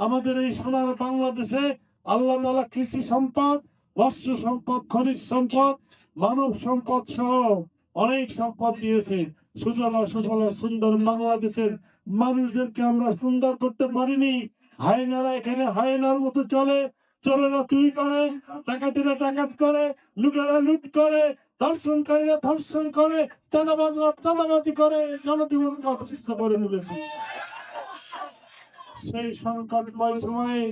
আমাদের এই সোনার বাংলাদেশে আল্লাহ তাআলা কৃষি সম্পদ, মৎস্য সম্পদ, খনিজ সম্পদ, মানব সম্পদ সহ অনেক সম্পদ দিয়েছে। সুজলা সুফলা সুন্দর বাংলাদেশের মানুষদেরকে আমরা সুন্দর করতে পারিনি। হায়নারা এখানে হায়নার মতো চলে, চোরেরা চুরি করে, ডাকাতেরা ডাকাত করে, লুটেরা লুট করে, ধর্ষণকারীরা ধর্ষণ করে, চাঁদাবাজরা চাঁদাবাজি করে, জনজীবনকে অতিষ্ঠ করে তুলেছে। সেই সংকটময় সময়ে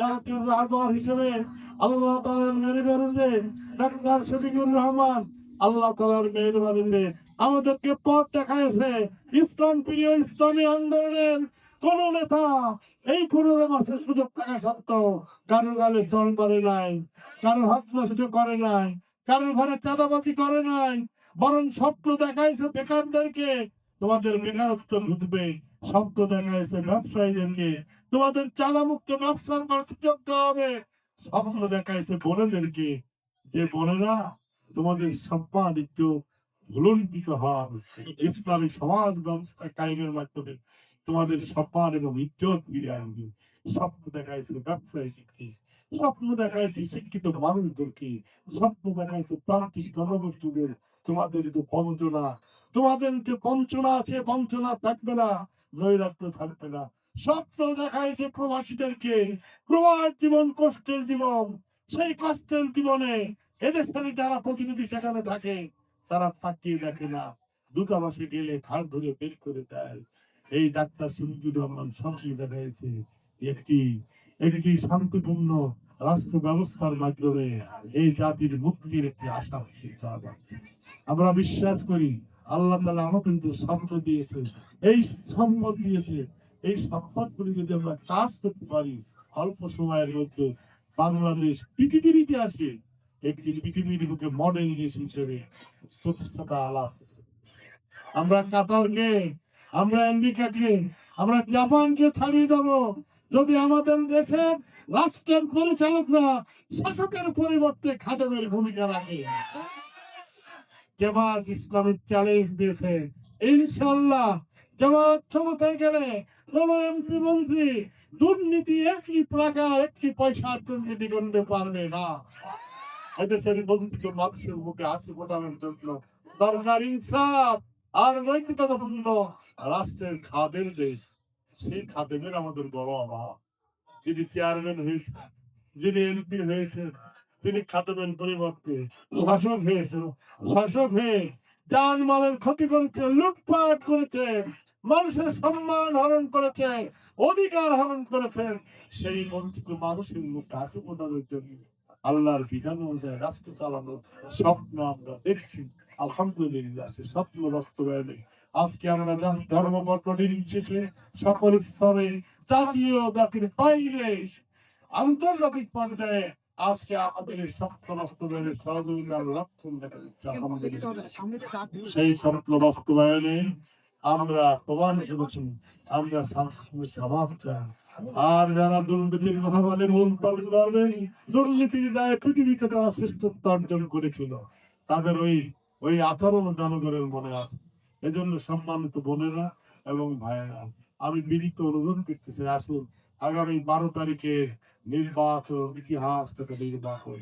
জাতীয় রাহবার হিসেবে আল্লাহ তাআলার মেহেরবানিতে ডাক্তার শফিকুর রহমান আল্লাহ তাআলার মেহেরবানিতে আমাদেরকে পথ দেখাইছে। ইসলাম প্রিয় ইসলামী আন্দোলনের কোন নেতা এই 15 মাসের সুযোগ থাকা সত্ত্বেও কারোর গালে চড় মারে নাই, কারোর হাত নষ্ট করে নাই, কারোর ঘরে চাঁদাবাজি করে নাই, বরং স্বপ্ন দেখাইছে বেকারদেরকে তোমাদের বেকারত্ব ঘুচবে। স্বপ্ন দেখাইছে ব্যবসায়ীদেরকে তোমাদের চাঁদা মুক্ত ব্যবসার করার সুযোগ দেওয়া হবে। স্বপ্ন দেখাইছে বোনেদেরকে যে বোনেরা তোমাদের সম্মানিত ভুলুণ্ঠিত হন, ইসলামী সমাজ ব্যবস্থা কায়েমের মাধ্যমে তোমাদের সম্মান এবং ইজ্জত ফিরে আনবে। স্বপ্ন দেখাইছে ব্যবসায়ীদেরকে, স্বপ্ন দেখাইছে শিক্ষিত মানুষদেরকে, স্বপ্ন দেখাইছে প্রান্তিক জনগোষ্ঠীদের। তোমাদের যে বঞ্চনা, তোমাদের যে বঞ্চনা আছে, বঞ্চনা থাকবে না, নৈরাত্য থাকবে না। স্বপ্ন দেখাইছে প্রবাসীদেরকে, প্রবাস জীবন কষ্টের জীবন, সেই কষ্টের জীবনে এদেশের যারা প্রতিনিধি সেখানে থাকে তারা তাকিয়ে দেখে না, দূতাবাসে গেলে ঘাড় ধরে বের করে দেয়। এই ডাক্তার শফিকুর রহমান স্বপ্ন দেখাইছে একটি একটি শান্তিপূর্ণ রাষ্ট্র ব্যবস্থার মাধ্যমে এই জাতির মুক্তির একটি আশা আমরা বিশ্বাস করি। আল্লাহ তাআলা আমাদের যে সম্পদ দিয়েছে, এই সম্পদ দিয়েছে, এই সম্পদগুলি যদি আমরা কাজ করতে পারি অল্প সময়ের মধ্যে বাংলাদেশ পৃথিবীর ইতিহাসে একটি পৃথিবীর বুকে মডেল দেশ হিসেবে প্রতিষ্ঠাতা আলাপ। আমরা কাতারকে, আমরা আমেরিকাকে, আমরা জাপানকে ছাড়িয়ে দেবো যদি আমাদের দেশের রাষ্ট্রের পরিচালকরা শাসকের পরিবর্তে খাদেমের ভূমিকা রাখে। জামাত ইসলামী চ্যালেঞ্জ দিয়েছে, ইনশাআল্লাহ জামাত ক্ষমতায় গেলে কোন এমপি মন্ত্রী দুর্নীতি একটি প্রকার একটি পয়সার দুর্নীতি করতে পারবে না। এদেশের বঞ্চিত মানুষের মুখে হাসি ফোটানোর জন্য দরকার ইনসাফ আর নৈতিকতাপূর্ণ রাষ্ট্রের খাদের দেশ। সেই খাদেমের আমাদের বড় অভাব। যিনি চেয়ারম্যান হয়েছে, যিনি এমপি হয়েছে, তিনি খাদেমের পরিবর্তে শাসক হয়েছে। শাসক হয়ে জানমালের ক্ষতি করেছে, লুটপাট করেছে, মানুষের সম্মান হরণ করেছে, অধিকার হরণ করেছেন। সেই বঞ্চিত মানুষের মুখে হাসি ফোটানোর জন্য আল্লাহর বিধান অনুযায়ী রাষ্ট্র চালানোর স্বপ্ন আমরা দেখছি। আলহামদুলিল্লাহ সে স্বপ্ন বাস্তবায়নে আজকে আমরা ধর্মবর্ণ নির্বিশেষে সকল স্তরে জাতীয় জাতির বাইরে আন্তর্জাতিক পর্যায়ে আজকে আমাদের স্বপ্ন বাস্তবায়নের সহযোগিতার লক্ষণ দেখা যাচ্ছে। সেই স্বপ্ন বাস্তবায়নে আমরা প্রমাণ করেছি আমরা সমাজ চাই। আর যারা দুর্নীতির কথা বলে মূল করবে, দুর্নীতির দায়ে পৃথিবীতে তারা শ্রেষ্ঠত্ব অর্জন করেছিল, তাদের ওই আচরণ জনগণের মনে আছে। এজন্য সম্মানিত বোনেরা এবং ভাইয়েরা, আমি বিনীত অনুরোধ করতেছি, আসুন আগামী 12 তারিখের নির্বাচন ইতিহাস থেকে নির্বাচন,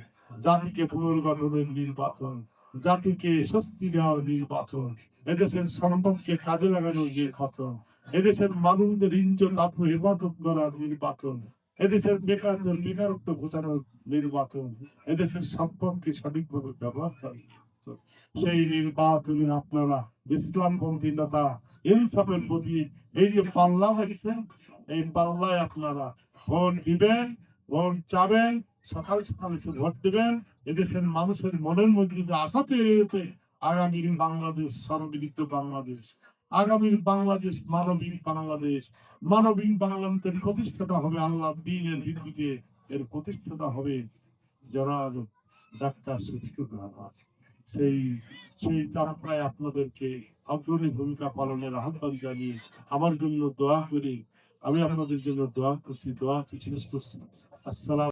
জাতিকে পুনর্গঠনের নির্বাচন, জাতিকে স্বস্তি দেওয়ার নির্বাচন, এদেশের সম্পদকে কাজে লাগানোর নির্বাচন, এদেশের মানুষদের ইজ্জত আব্রু হেফাজত করার নির্বাচন, এদেশের বেকারদের বেকারত্ব ঘোচানোর নির্বাচন, এদেশের সম্পদকে সঠিকভাবে ব্যবহার করার। সেই নির্বাচনে আপনারা ইসলামপন্থী নেতা ইনসাফের প্রতি এই যে পাল্লা দেখছেন, এই পাল্লায় আপনারা ভোট দিবেন, ভোট চাবেন, সকাল সকাল এসে ভোট দিবেন। এদেশের মানুষের মনের মধ্যে যে আশা তৈরি হয়েছে আগামীর বাংলাদেশ সর্ববিদিত বাংলাদেশ, আগামীর বাংলাদেশ মানবিক বাংলাদেশ, মানবিক বাংলাদেশের প্রতিষ্ঠাতা হবে আল্লাহ দ্বীনের ভিত্তিতে, এর প্রতিষ্ঠাতা হবে জনাব ডাক্তার শফিকুর রহমান। সেই সেই যাত্রায় আপনাদেরকে অগ্রণী ভূমিকা পালনের আহ্বান জানিয়ে আমার জন্য দোয়া করি। আমি আপনাদের জন্য দোয়া করছি, দোয়া শেষ করছি। আসসালাম।